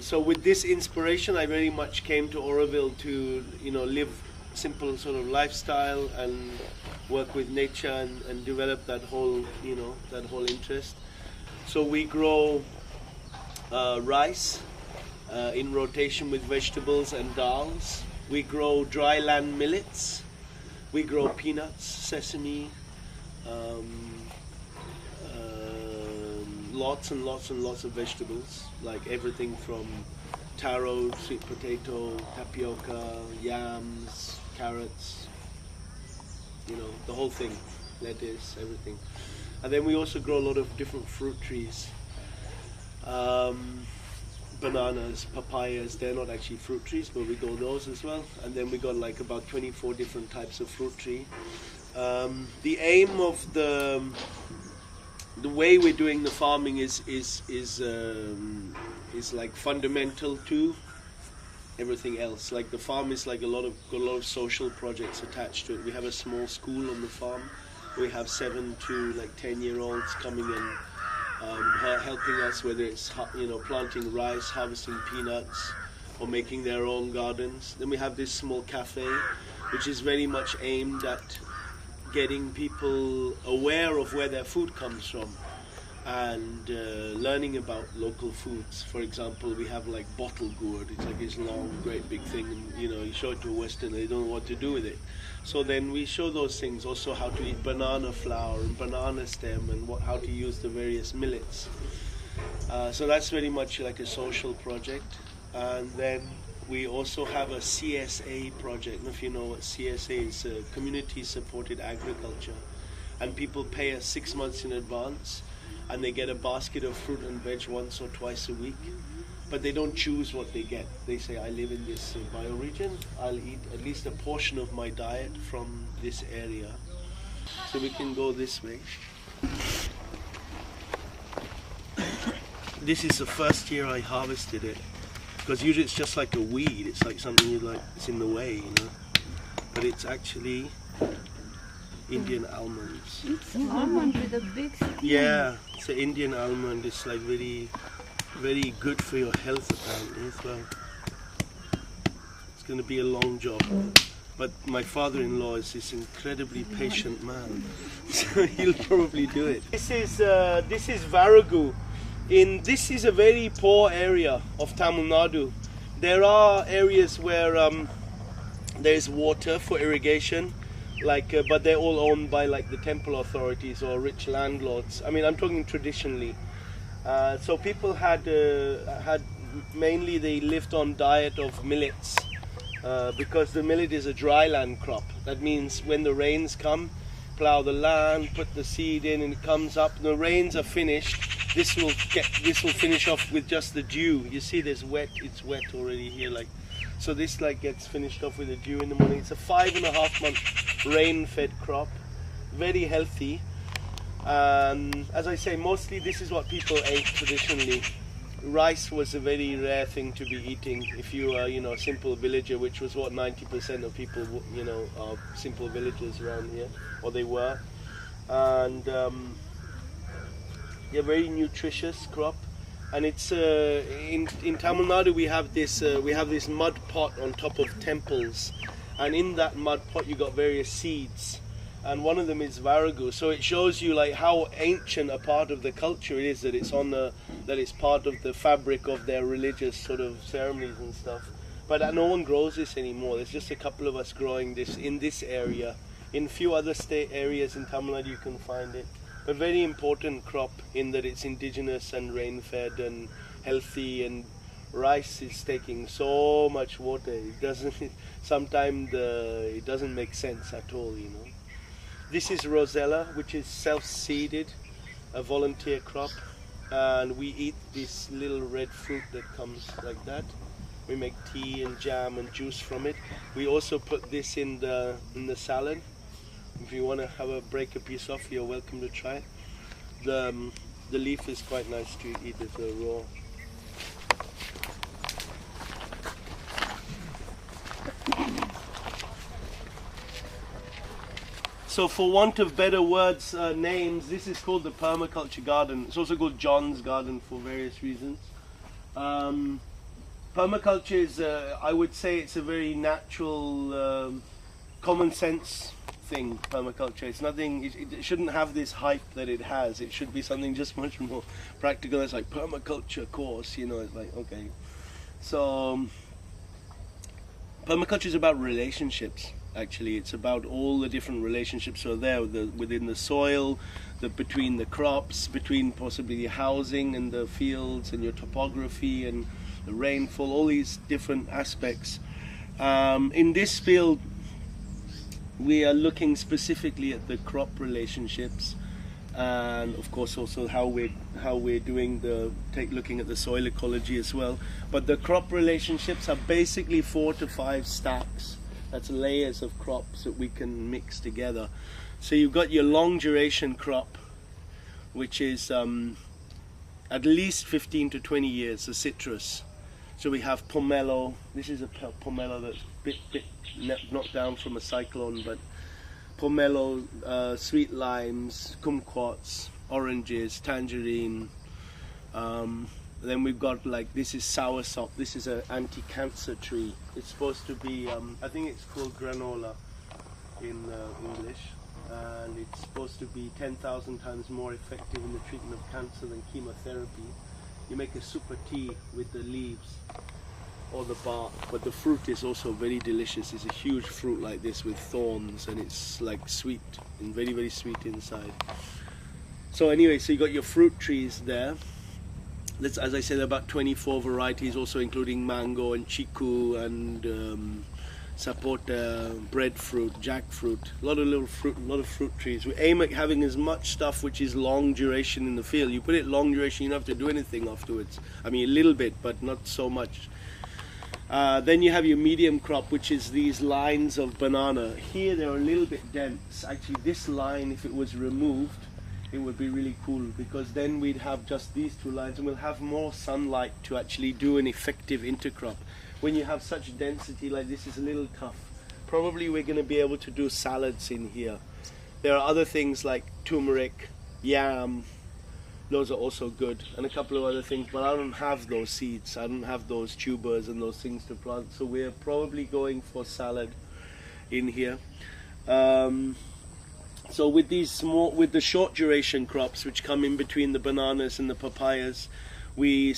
So with this inspiration, I very much came to Oroville to, live simple sort of lifestyle and work with nature and develop that whole, that whole interest. So we grow rice in rotation with vegetables and dals. We grow dry land millets. We grow peanuts, sesame, lots and lots and lots of vegetables, like everything from taro, sweet potato, tapioca, yams, carrots, the whole thing, lettuce, everything. And then we also grow a lot of different fruit trees. Bananas, papayas, they're not actually fruit trees, but we grow those as well. And then we got like about 24 different types of fruit tree. The aim of the way we're doing the farming is like fundamental to everything else. Like the farm is like got a lot of social projects attached to it. We have a small school on the farm. We have 7 to 10-year-olds coming in, helping us, whether it's planting rice, harvesting peanuts, or making their own gardens. Then we have this small cafe, which is very much aimed at getting people aware of where their food comes from and learning about local foods. For example, we have like bottle gourd. It's like this long, great big thing, and you show it to a Westerner, they don't know what to do with it. So then we show those things, also how to eat banana flour and banana stem and how to use the various millets. So that's very much like a social project. And then we also have a CSA project. And if you know what CSA is, community supported agriculture. And people pay us 6 months in advance, and they get a basket of fruit and veg once or twice a week. But they don't choose what they get. They say, I live in this bioregion, I'll eat at least a portion of my diet from this area. So we can go this way. This is the first year I harvested it, because usually it's just like a weed. It's like something it's in the way, But it's actually Indian almonds. It's almond with a big skin. Yeah, it's an Indian almond. It's like very, very good for your health apparently as well. It's going to be a long job, but my father-in-law is this incredibly patient man, so he'll probably do it. This is Varagu. This is a very poor area of Tamil Nadu. There are areas where there's water for irrigation, but they're all owned by the temple authorities or rich landlords. I mean, I'm talking traditionally. So people had mainly they lived on diet of millets because the millet is a dry land crop. That means when the rains come, plow the land, put the seed in, and it comes up. The rains are finished. This will finish off with just the dew. You see, it's wet already here. So this gets finished off with the dew in the morning. It's a 5.5 month rain-fed crop, very healthy. As I say, mostly this is what people ate traditionally. Rice was a very rare thing to be eating if you were, a simple villager, which was what 90% of people, are simple villagers around here, or they were. And yeah, very nutritious crop. And it's in Tamil Nadu we have this mud pot on top of temples, and in that mud pot you got various seeds. And one of them is Varagu, so it shows you how ancient a part of the culture it is that it's part of the fabric of their religious sort of ceremonies and stuff. But no one grows this anymore. There's just a couple of us growing this in this area. In few other state areas in Tamil Nadu you can find it. A very important crop in that it's indigenous and rain-fed and healthy. And rice is taking so much water. It doesn't. Sometimes it doesn't make sense at all. This is Rosella, which is self-seeded, a volunteer crop, and we eat this little red fruit that comes like that. We make tea and jam and juice from it. We also put this in the salad. If you want to break a piece off, you're welcome to try it. The leaf is quite nice to eat as raw. So for want of better words, names, this is called the permaculture garden. It's also called John's garden for various reasons. Permaculture is, I would say, it's a very natural, common sense thing. Permaculture. It's nothing. It shouldn't have this hype that it has. It should be something just much more practical. It's like permaculture course. You know, it's like okay. So permaculture is about relationships. Actually, it's about all the different relationships that are there within the soil, between the crops, between possibly the housing and the fields and your topography and the rainfall, all these different aspects. In this field, we are looking specifically at the crop relationships, and of course also how we're doing looking at the soil ecology as well. But the crop relationships are basically 4 to 5 stacks. That's layers of crops that we can mix together. So you've got your long duration crop, which is at least 15 to 20 years, the citrus. So we have pomelo. This is a pomelo that's bit knocked down from a cyclone, but pomelo, sweet limes, kumquats, oranges, tangerine. Then we've got like, this is soursop. This is an anti-cancer tree. It's supposed to be, I think it's called granola in English, and it's supposed to be 10,000 times more effective in the treatment of cancer than chemotherapy. You make a super tea with the leaves or the bark, but the fruit is also very delicious. It's a huge fruit like this with thorns, and it's like sweet and very, very sweet inside. So anyway, so you got your fruit trees there. That's, as I said, about 24 varieties, also including mango and chiku and sapota, breadfruit, jackfruit, a lot of little fruit, a lot of fruit trees. We aim at having as much stuff which is long duration in the field. You put it long duration, you don't have to do anything afterwards. I mean, a little bit, but not so much. Then you have your medium crop, which is these lines of banana. Here they're a little bit dense. Actually, this line, if it was removed, it would be really cool, because then we'd have just these 2 lines and we'll have more sunlight to actually do an effective intercrop. When you have such density like this, is a little tough. Probably we're going to be able to do salads in here. There are other things like turmeric, yam, those are also good, and a couple of other things, but I don't have those seeds, I don't have those tubers and those things to plant, so we're probably going for salad in here. So with the short duration crops which come in between the bananas and the papayas, we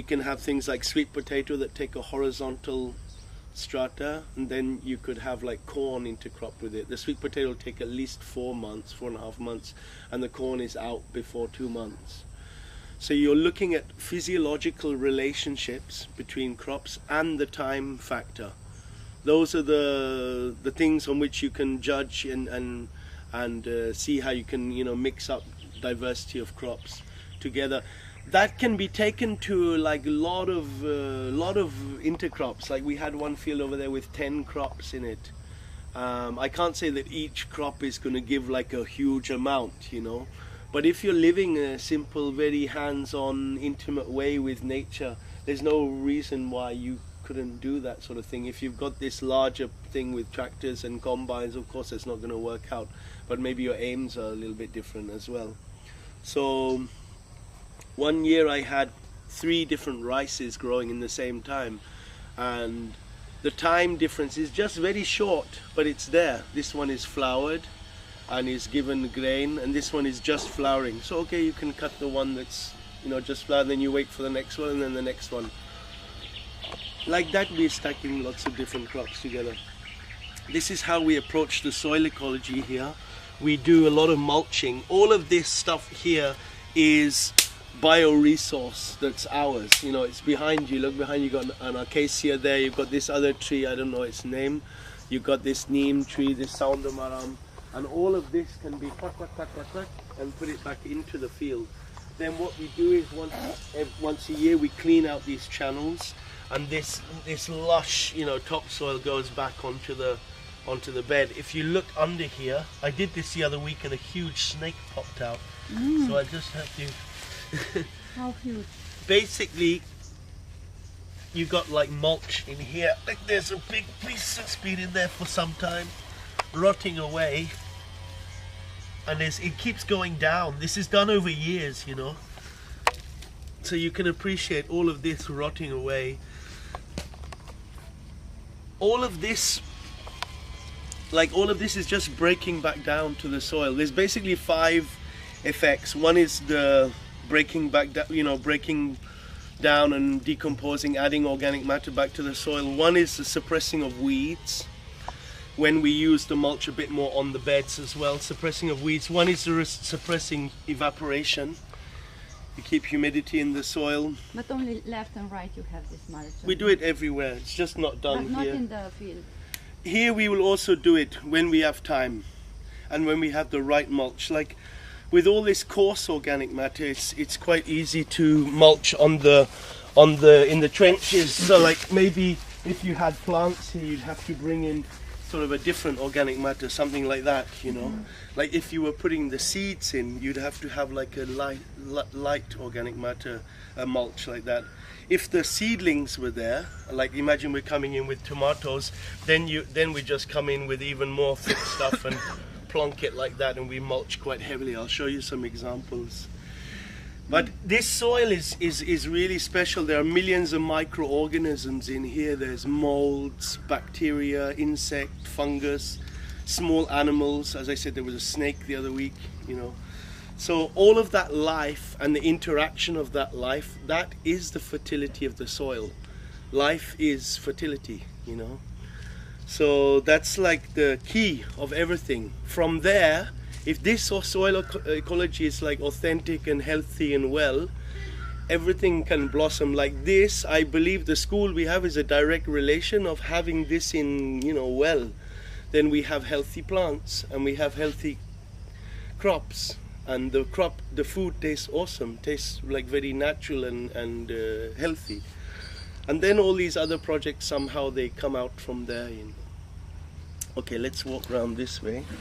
can have things like sweet potato that take a horizontal strata, and then you could have like corn intercrop with it. The sweet potato will take at least 4.5 months, and the corn is out before 2 months. So you're looking at physiological relationships between crops and the time factor. Those are the things on which you can judge and see how you can mix up diversity of crops together. That can be taken to like a lot of intercrops. Like we had one field over there with 10 crops in it. I can't say that each crop is going to give like a huge amount, but if you're living a simple, very hands-on, intimate way with nature, there's no reason why you couldn't do that sort of thing. If you've got this larger thing with tractors and combines, of course it's not going to work out, but maybe your aims are a little bit different as well. So one year I had 3 different rices growing in the same time, and the time difference is just very short, but it's there. This one is flowered and is given grain, and this one is just flowering. So okay, you can cut the one that's just flowered, then you wait for the next one, and then the next one. Like that, we're stacking lots of different crops together. This is how we approach the soil ecology here. We do a lot of mulching. All of this stuff here is bioresource that's ours. It's behind you. Look behind you, got an acacia there. You've got this other tree, I don't know its name. You've got this neem tree, this saundamaram, and all of this can be pluck, and put it back into the field. Then what we do is once a year we clean out these channels, and this lush topsoil goes back onto the bed. If you look under here, I did this the other week and a huge snake popped out. So I just have to How cute. basically, you got like mulch in here. Like there's a big piece that's been in there for some time, rotting away, and it keeps going down. This is done over years, so you can appreciate all of this rotting away. all of this, like all of this is just breaking back down to the soil. There's basically 5 effects. One is the breaking back down, you know, breaking down and decomposing, adding organic matter back to the soil. One is the suppressing of weeds, when we use the mulch a bit more on the beds as well, suppressing of weeds. One is the suppressing evaporation. You keep humidity in the soil. But only left and right you have this mulch. We do it everywhere, it's just not done Not here. in the field. Here we will also do it when we have time and when we have the right mulch. Like with all this coarse organic matter, it's quite easy to mulch in the trenches. So like maybe if you had plants here, you'd have to bring in sort of a different organic matter, something like that, you know. Like if you were putting the seeds in, you'd have to have like a light organic matter mulch like that. If the seedlings were there, like imagine we're coming in with tomatoes, then we just come in with even more thick stuff and plonk it like that, and we mulch quite heavily. I'll show you some examples. But this soil is really special. There are millions of microorganisms in here. There's molds, bacteria, insect, fungus, small animals. As I said, there was a snake the other week, you know. So all of that life and the interaction of that life, that is the fertility of the soil. Life is fertility, you know. So that's like the key of everything. From there, if this soil ecology is like authentic and healthy and well, everything can blossom like this. I believe the school we have is a direct relation of having this in, you know, well. Then we have healthy plants and we have healthy crops, and the food tastes awesome, tastes like very natural and healthy. And then all these other projects, somehow they come out from there. You know. Okay, let's walk around this way.